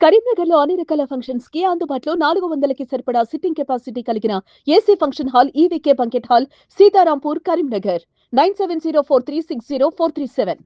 కరీంనగర్లో అన్ని రకాల ఫంక్షన్స్ కి అందుబాటులో 400కి సరిపడా సిట్టింగ్ కెపాసిటీ కలిగిన AC function hall EVK banquet hall Seetharampur Karimnagar 9704360437.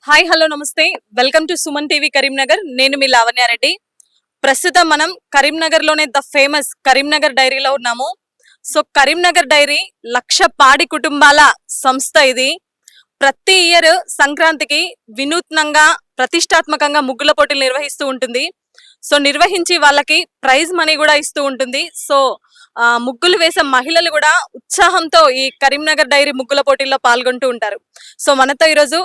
Hi hello నమస్తే welcome to Suman TV Karimnagar. నేను మీ లావణ్యారెడ్డి. ప్రస్తుతం మనం కరీంనగర్ లోనే ద ఫేమస్ కరీంనగర్ డైరీలో ఉన్నాము. సో కరీంనగర్ డైరీ 1,00,000 పాడి కుటుంబాల సంస్థ. ఇది ప్రతి ఇయర్ సంక్రాంతికి వినూత్నంగా ప్రతిష్టాత్మకంగా ముగ్గుల పోటీలు నిర్వహిస్తూ ఉంటుంది. సో నిర్వహించి వాళ్ళకి ప్రైజ్ మనీ కూడా ఇస్తూ ఉంటుంది. సో ముగ్గులు వేసే మహిళలు కూడా ఉత్సాహంతో ఈ కరీంనగర్ డైరీ ముగ్గుల పోటీల్లో పాల్గొంటూ ఉంటారు. సో మనతో ఈరోజు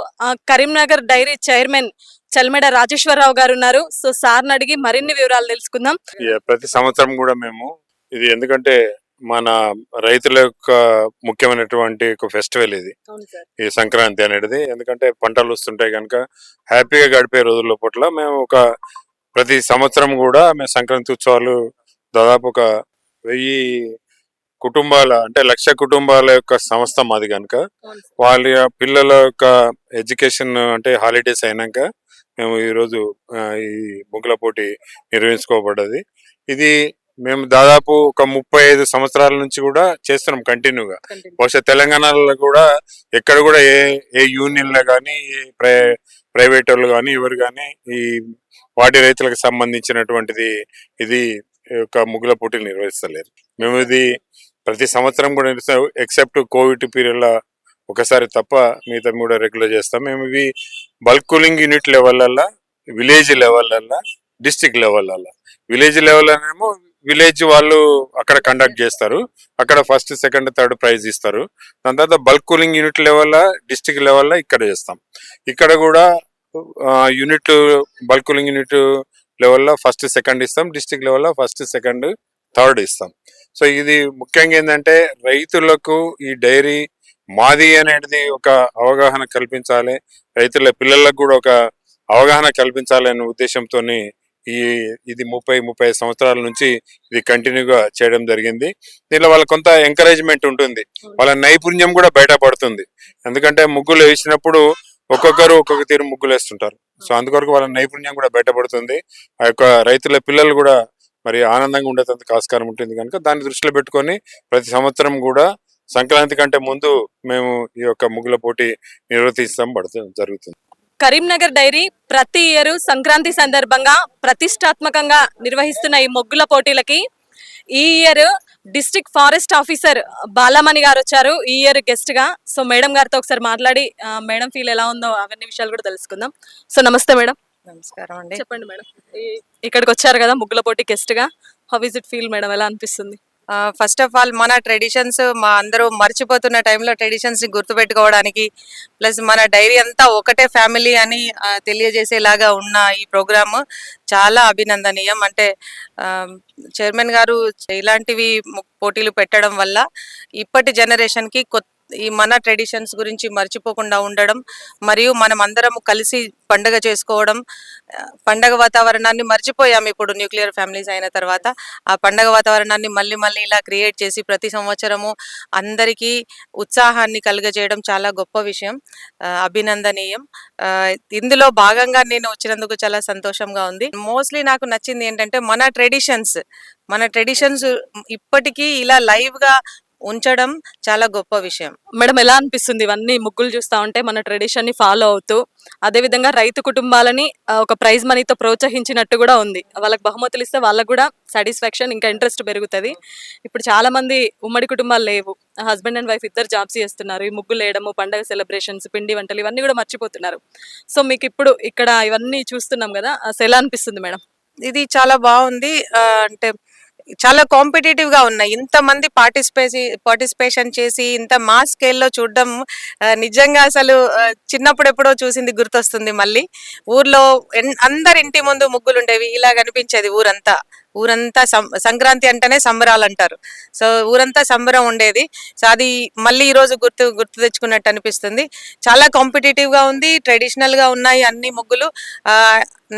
కరీంనగర్ డైరీ చైర్మన్ చల్మెడ రాజేశ్వరరావు గారు ఉన్నారు. సో సార్ని అడిగి మరిన్ని వివరాలు తెలుసుకుందాం. ప్రతి సంవత్సరం కూడా మేము ఇది ఎందుకంటే మన రైతుల యొక్క ముఖ్యమైనటువంటి ఒక ఫెస్టివల్ ఇది, ఈ సంక్రాంతి అనేది. ఎందుకంటే పంటలు వస్తుంటాయి కనుక హ్యాపీగా గడిపే రోజుల పట్ల మేము ప్రతి సంవత్సరం కూడా మేము సంక్రాంతి ఉత్సవాలు దాదాపు 1000 కుటుంబాల అంటే 1,00,000 కుటుంబాల యొక్క సంస్థ మాది కనుక వాళ్ళ పిల్లల యొక్క ఎడ్యుకేషన్ అంటే హాలిడేస్ అయినాక మేము ఈరోజు ఈ ముగ్గుల పోటీ నిర్వహించుకోబడ్డది. ఇది మేము దాదాపు 35 సంవత్సరాల నుంచి కూడా చేస్తున్నాం కంటిన్యూగా. బహుశా తెలంగాణలో కూడా ఎక్కడ కూడా ఏ యూనియన్లో కానీ ప్రైవేట్ వాళ్ళు కానీ ఎవరు కానీ ఈ వాటి రైతులకు సంబంధించినటువంటిది ఇది యొక్క ముగ్గుల పోటీలు నిర్వహిస్తలేరు. మేము ఇది ప్రతి సంవత్సరం కూడా ఎక్సెప్ట్ కోవిడ్ పీరియడ్ లో ఒకసారి తప్ప మిగతా కూడా రెగ్యులర్ చేస్తాం. మేము ఇవి bulk cooling unit level, village level, district level. Village level అనేమో విలేజ్ వాళ్ళు అక్కడ కండక్ట్ చేస్తారు, అక్కడ ఫస్ట్ సెకండ్ థర్డ్ ప్రైజ్ ఇస్తారు. దాని తర్వాత bulk cooling unit level, district level ఇక్కడ చేస్తాం. ఇక్కడ కూడా యూనిట్ బల్క్ కూలింగ్ యూనిట్ లెవెల్లో ఫస్ట్ సెకండ్ ఇస్తాం, డిస్ట్రిక్ట్ లెవెల్లో ఫస్ట్ సెకండ్ థర్డ్ ఇస్తాం. సో ఇది ముఖ్యంగా ఏంటంటే రైతులకు ఈ డైరీ మాది అనేది ఒక అవగాహన కల్పించాలి, రైతుల పిల్లలకు కూడా ఒక అవగాహన కల్పించాలి అనే ఉద్దేశంతో ఇది 30-35 సంవత్సరాల నుంచి ఇది కంటిన్యూగా చేయడం జరిగింది. దీనిలో వాళ్ళకి కొంత ఎంకరేజ్మెంట్ ఉంటుంది, వాళ్ళ నైపుణ్యం కూడా బయటపడుతుంది. ఎందుకంటే ముగ్గులు వేసినప్పుడు ఒక్కొక్కరు ఒక్కొక్క తీరు ముగ్గులు వేస్తుంటారు. సో అందుకొరకు వాళ్ళ నైపుణ్యం కూడా బయటపడుతుంది. ఆ యొక్క రైతుల పిల్లలు కూడా మరి ఆనందంగా ఉండేందుకు ఆస్కారం ఉంటుంది కనుక దాన్ని దృష్టిలో పెట్టుకొని ప్రతి సంవత్సరం కూడా సంక్రాంతి కంటే ముందు మేము ఈ యొక్క ముగ్గుల పోటీ నిర్వర్తించడం జరుగుతుంది. కరీంనగర్ డైరీ ప్రతి ఇయర్ సంక్రాంతి సందర్భంగా ప్రతిష్టాత్మకంగా నిర్వహిస్తున్న ఈ ముగ్గుల పోటీలకి ఈ year district forest officer Balamani గారు వచ్చారు ఈ ఇయర్ గెస్ట్ గా. సో మేడం గారితో ఒకసారి మాట్లాడి మేడం ఫీల్ ఎలా ఉందో అవన్నీ విషయాలు కూడా తెలుసుకుందాం. సో నమస్తే మేడం. నమస్కారం అండి. చెప్పండి మేడం, ఇక్కడికి వచ్చారు కదా ముగ్గుల పోటీ గెస్ట్ గా, how is it feel madam, ఎలా అనిపిస్తుంది? ఫస్ట్ ఆఫ్ ఆల్ మన ట్రెడిషన్స్ మా అందరూ మర్చిపోతున్న టైంలో ట్రెడిషన్స్ ని గుర్తుపెట్టుకోవడానికి, ప్లస్ మన డైరీ అంతా ఒకటే ఫ్యామిలీ అని తెలియజేసేలాగా ఉన్న ఈ ప్రోగ్రామ్ చాలా అభినందనీయం. అంటే చైర్మన్ గారు ఇలాంటివి పోటీలు పెట్టడం వల్ల ఇప్పటి జనరేషన్ కి ఈ మన ట్రెడిషన్స్ గురించి మర్చిపోకుండా ఉండడం, మరియు మనం అందరం కలిసి పండగ చేసుకోవడం, పండగ వాతావరణాన్ని మర్చిపోయాం ఇప్పుడు న్యూక్లియర్ ఫ్యామిలీస్ అయిన తర్వాత. ఆ పండగ వాతావరణాన్ని మళ్ళీ ఇలా క్రియేట్ చేసి ప్రతి సంవత్సరము అందరికీ ఉత్సాహాన్ని కలుగజేయడం చాలా గొప్ప విషయం, అభినందనీయం. ఇందులో భాగంగా నేను వచ్చినందుకు చాలా సంతోషంగా ఉంది. మోస్ట్లీ నాకు నచ్చింది ఏంటంటే మన ట్రెడిషన్స్ ఇప్పటికీ ఇలా లైవ్ గా ఉంచడం చాలా గొప్ప విషయం. మేడం ఎలా అనిపిస్తుంది ఇవన్నీ ముగ్గులు చూస్తా ఉంటే మన ట్రెడిషన్ ని ఫాలో అవుతూ అదే విధంగా రైతు కుటుంబాలని ఒక ప్రైజ్ మనీతో ప్రోత్సహించినట్టు కూడా ఉంది. వాళ్ళకి బహుమతులు ఇస్తే వాళ్ళకు కూడా సాటిస్ఫాక్షన్ ఇంకా ఇంట్రెస్ట్ పెరుగుతుంది. ఇప్పుడు చాలా మంది ఉమ్మడి కుటుంబాలు లేవు, హస్బెండ్ అండ్ వైఫ్ ఇద్దరు జాబ్స్ చేస్తున్నారు. ఈ ముగ్గులు వేయడము, పండగ సెలబ్రేషన్స్, పిండి వంటలు ఇవన్నీ కూడా మర్చిపోతున్నారు. సో మీకు ఇప్పుడు ఇక్కడ ఇవన్నీ చూస్తున్నాం కదా, అసలు ఎలా అనిపిస్తుంది మేడం? ఇది చాలా బాగుంది. అంటే చాలా కాంపిటేటివ్ గా ఉన్నాయి. ఇంతమంది పార్టిసిపేషన్ చేసి ఇంత మాస్ స్కేల్లో చూడడం నిజంగా అసలు చిన్నప్పుడు ఎప్పుడో చూసింది గుర్తొస్తుంది. మళ్ళీ ఊర్లో అందరి ఇంటి ముందు ముగ్గులు ఉండేవి, ఇలా కనిపించేది ఊరంతా. ఊరంతా సంక్రాంతి అంటేనే సంబరాలు అంటారు. సో ఊరంతా సంబరం ఉండేది. సో అది మళ్ళీ ఈ రోజు గుర్తు తెచ్చుకున్నట్టు అనిపిస్తుంది. చాలా కాంపిటేటివ్ గా ఉంది, ట్రెడిషనల్ గా ఉన్నాయి అన్ని ముగ్గులు.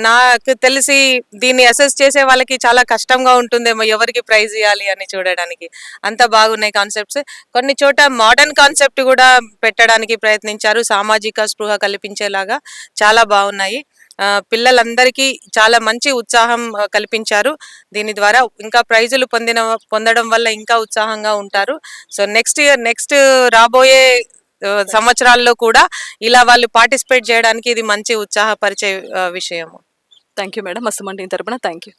నాకు తెలిసి దీన్ని అసెస్ చేసే వాళ్ళకి చాలా కష్టంగా ఉంటుందేమో, ఎవరికి ప్రైజ్ ఇవ్వాలి అని చూడడానికి. అంత బాగున్నాయి కాన్సెప్ట్స్. కొన్ని చోట మోడర్న్ కాన్సెప్ట్ కూడా పెట్టడానికి ప్రయత్నించారు, సామాజిక స్పృహ కల్పించేలాగా. చాలా బాగున్నాయి. పిల్లలందరికీ చాలా మంచి ఉత్సాహం కల్పించారు. దీని ద్వారా ఇంకా ప్రైజులు పొందడం వల్ల ఇంకా ఉత్సాహంగా ఉంటారు. సో నెక్స్ట్ రాబోయే సంవత్సరాల్లో కూడా ఇలా వాళ్ళు పార్టిసిపేట్ చేయడానికి ఇది మంచి ఉత్సాహపరిచే విషయము. థ్యాంక్ యూ మేడం, మా సుమన్ టీవీ తరపున థ్యాంక్ యూ.